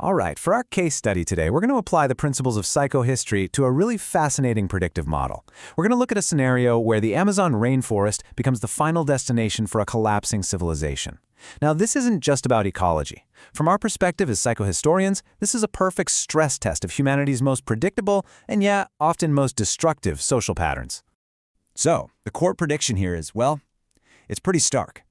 All right, for our case study today, we're going to apply the principles of psychohistory to a really fascinating predictive model. We're going to look at a scenario where the Amazon rainforest becomes the final destination for a collapsing civilization. Now, this isn't just about ecology. From our perspective as psychohistorians, this is a perfect stress test of humanity's most predictable and, often most destructive social patterns. So, the core prediction here is, well, it's pretty stark.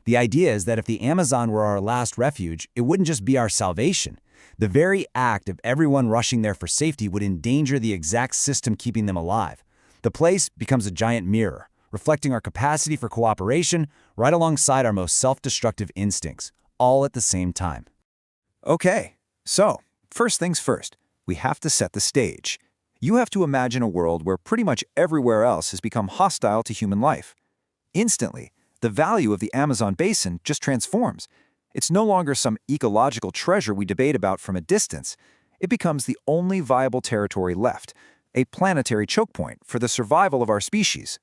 The idea is that if the Amazon were our last refuge, it wouldn't just be our salvation. The very act of everyone rushing there for safety would endanger the exact system keeping them alive. The place becomes a giant mirror, reflecting our capacity for cooperation right alongside our most self-destructive instincts, all at the same time. Okay, so first things first, we have to set the stage. You have to imagine a world where pretty much everywhere else has become hostile to human life. Instantly, the value of the Amazon basin just transforms. It's no longer some ecological treasure we debate about from a distance. It becomes the only viable territory left, a planetary choke point for the survival of our species.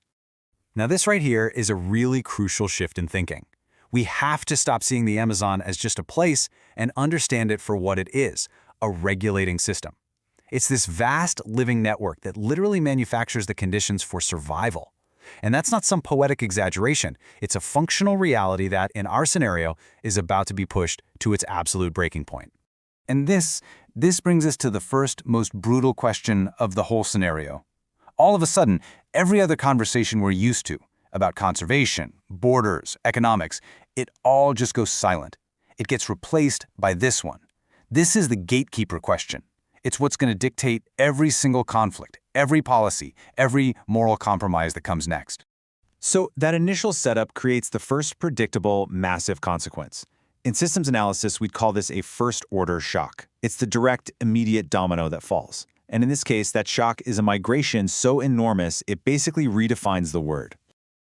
Now, this right here is a really crucial shift in thinking. We have to stop seeing the Amazon as just a place and understand it for what it is, a regulating system. It's this vast living network that literally manufactures the conditions for survival. And that's not some poetic exaggeration. It's a functional reality that, in our scenario, is about to be pushed to its absolute breaking point. And this brings us to the first, most brutal question of the whole scenario. All of a sudden, every other conversation we're used to about conservation, borders, economics, it all just goes silent. It gets replaced by this one. This is the gatekeeper question. It's what's going to dictate every single conflict, every policy, every moral compromise that comes next. So that initial setup creates the first predictable, massive consequence. In systems analysis, we'd call this a first-order shock. It's the direct, immediate domino that falls. And in this case, that shock is a migration so enormous, it basically redefines the word.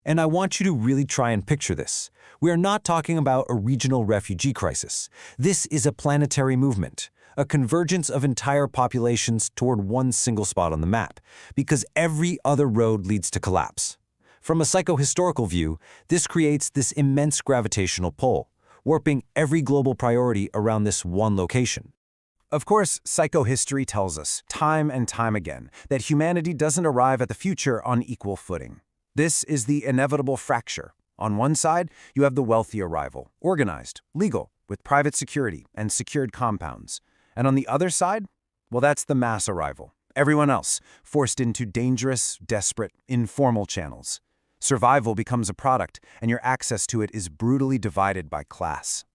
And I want you to really try and picture this. We are not talking about a regional refugee crisis. This is a planetary movement, a convergence of entire populations toward one single spot on the map, because every other road leads to collapse. From a psychohistorical view, this creates this immense gravitational pull, warping every global priority around this one location. Of course, psychohistory tells us, time and time again, that humanity doesn't arrive at the future on equal footing. This is the inevitable fracture. On one side, you have the wealthy arrival, organized, legal, with private security and secured compounds. And on the other side, well, that's the mass arrival. Everyone else, forced into dangerous, desperate, informal channels. Survival becomes a product, and your access to it is brutally divided by class.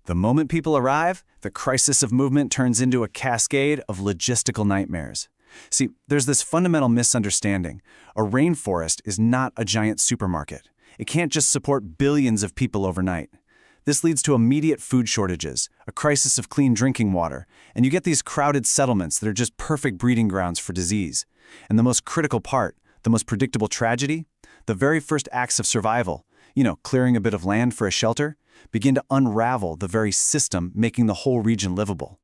The moment people arrive, the crisis of movement turns into a cascade of logistical nightmares. See, there's this fundamental misunderstanding. A rainforest is not a giant supermarket. It can't just support billions of people overnight. This leads to immediate food shortages, a crisis of clean drinking water, and you get these crowded settlements that are just perfect breeding grounds for disease. And the most critical part, the most predictable tragedy, the very first acts of survival, clearing a bit of land for a shelter, begin to unravel the very system making the whole region livable.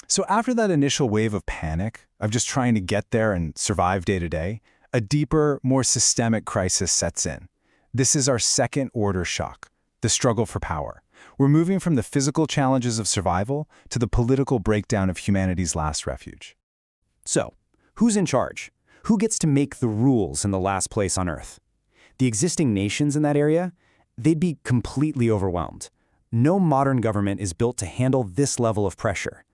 So after that initial wave of panic, of just trying to get there and survive day to day, a deeper, more systemic crisis sets in. This is our second-order shock, the struggle for power. We're moving from the physical challenges of survival to the political breakdown of humanity's last refuge. So, who's in charge? Who gets to make the rules in the last place on Earth? The existing nations in that area? They'd be completely overwhelmed. No modern government is built to handle this level of pressure.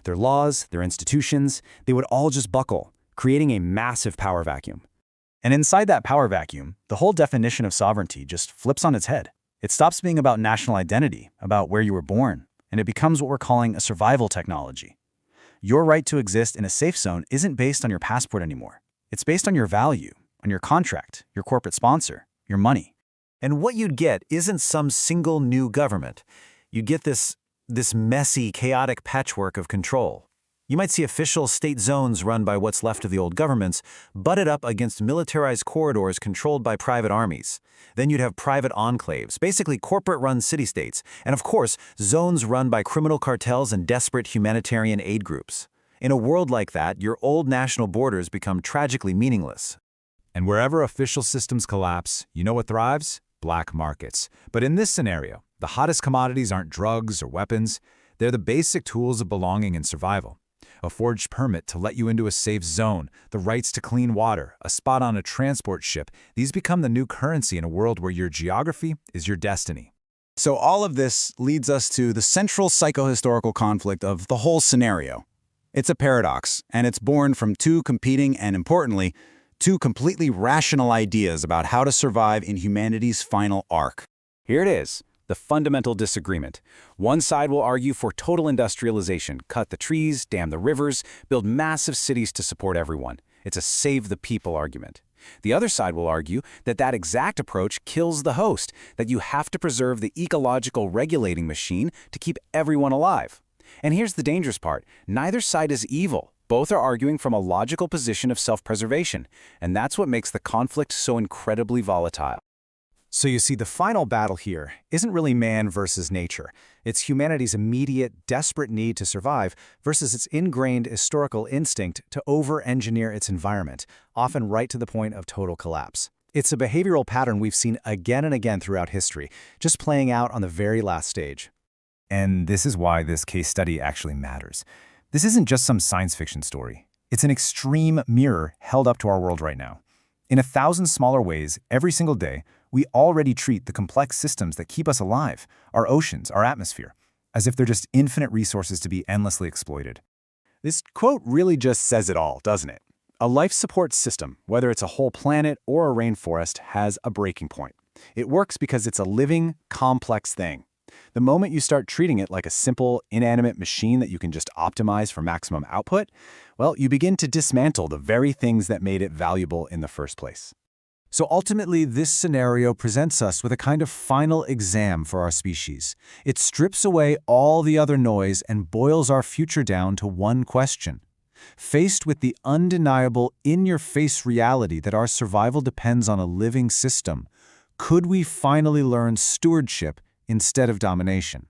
Their laws, their institutions, they would all just buckle, creating a massive power vacuum. And inside that power vacuum, the whole definition of sovereignty just flips on its head. It stops being about national identity, about where you were born, and it becomes what we're calling a survival technology. Your right to exist in a safe zone isn't based on your passport anymore. It's based on your value, on your contract, your corporate sponsor, your money. And what you'd get isn't some single new government. You get this messy, chaotic patchwork of control. You might see official state zones run by what's left of the old governments, butted up against militarized corridors controlled by private armies. Then you'd have private enclaves, basically corporate-run city-states, and of course, zones run by criminal cartels and desperate humanitarian aid groups. In a world like that, your old national borders become tragically meaningless. And wherever official systems collapse, you know what thrives? Black markets. But in this scenario, the hottest commodities aren't drugs or weapons. They're the basic tools of belonging and survival. A forged permit to let you into a safe zone, the rights to clean water, a spot on a transport ship, these become the new currency in a world where your geography is your destiny. So all of this leads us to the central psychohistorical conflict of the whole scenario. It's a paradox, and it's born from two competing and, importantly, two completely rational ideas about how to survive in humanity's final arc. Here it is, the fundamental disagreement. One side will argue for total industrialization, cut the trees, dam the rivers, build massive cities to support everyone. It's a save the people argument. The other side will argue that that exact approach kills the host, that you have to preserve the ecological regulating machine to keep everyone alive. And here's the dangerous part. Neither side is evil. Both are arguing from a logical position of self-preservation, and that's what makes the conflict so incredibly volatile. So you see, the final battle here isn't really man versus nature. It's humanity's immediate, desperate need to survive versus its ingrained historical instinct to over-engineer its environment, often right to the point of total collapse. It's a behavioral pattern we've seen again and again throughout history, just playing out on the very last stage. And this is why this case study actually matters. This isn't just some science fiction story. It's an extreme mirror held up to our world right now. In 1,000 smaller ways, every single day, we already treat the complex systems that keep us alive, our oceans, our atmosphere, as if they're just infinite resources to be endlessly exploited. This quote really just says it all, doesn't it? A life support system, whether it's a whole planet or a rainforest, has a breaking point. It works because it's a living, complex thing. The moment you start treating it like a simple, inanimate machine that you can just optimize for maximum output, well, you begin to dismantle the very things that made it valuable in the first place. So ultimately, this scenario presents us with a kind of final exam for our species. It strips away all the other noise and boils our future down to one question. Faced with the undeniable, in-your-face reality that our survival depends on a living system, could we finally learn stewardship instead of domination?